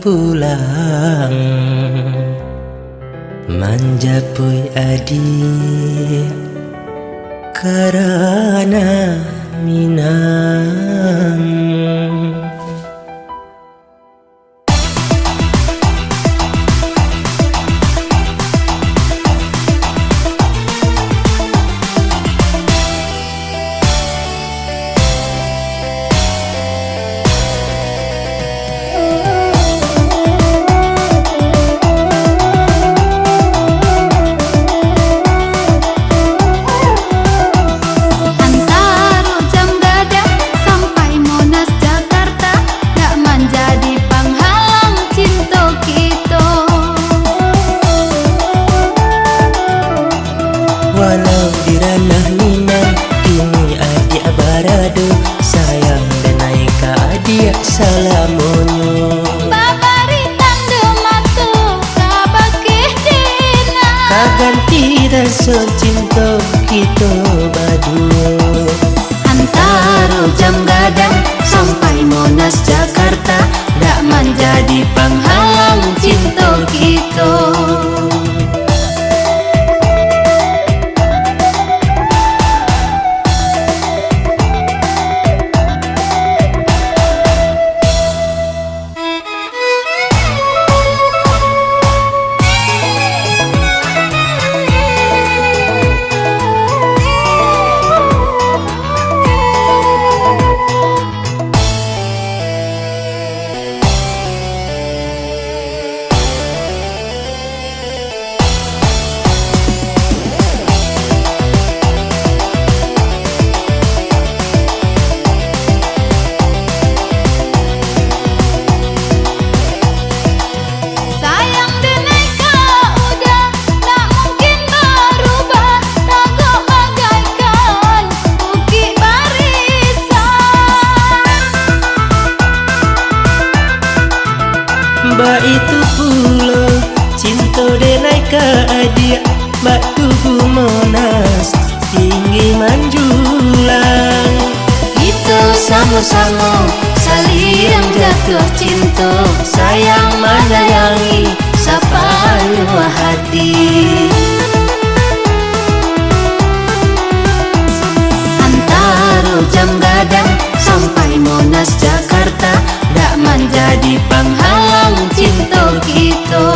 pulang manjapui adik karena Minang. Walau di ranah Minang, kini adik barado sayang dan naik ke adik salamonyo. Babari tanda matu kabakih dina Kaganti rasa cinta kita berdua. Antara jam gadang sampai Monas Jakarta, dak menjadi penghalang cinta kita. Ba itu pula cinta dia naik ke adik bak tubuh Monas tinggi manjulang. Kita sama-sama saling jatuh cinta, sayang menyayangi separuh hati. Antara jam gadang sampai Monas Jakarta, dak menjadi penghalang cinta kita.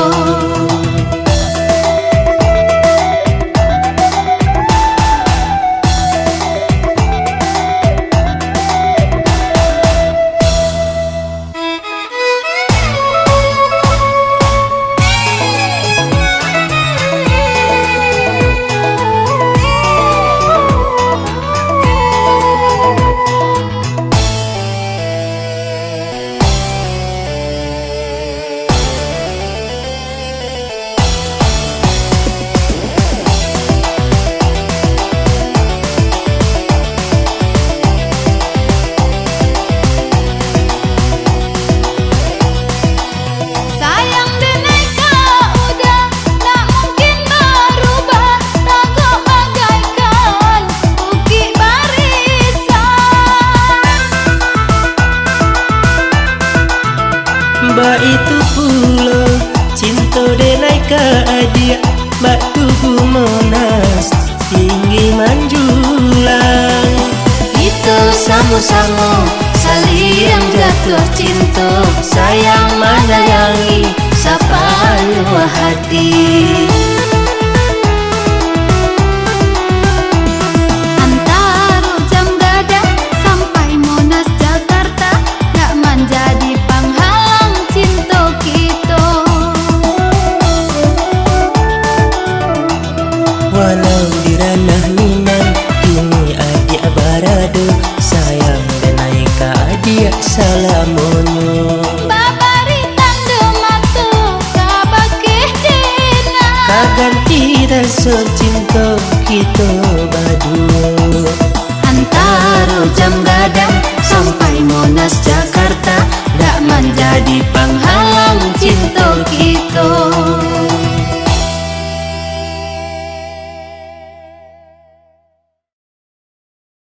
Ba itu pula cinta dia naik ke adik bak tubuh Monas tinggi manjulang. Kita sama-sama saling jatuh cinta, sayang menyayangi separuh hati. Antara jam gadang sampai Monas Jakarta, dak menjadi penghalang cinta kita. Walau di ranah Minang, kini adik barado sayang dan naik ke adik salamonyo. Babari tanda matu kabakih dina Kaganti rasa cinta kita berdua. antara jam gadang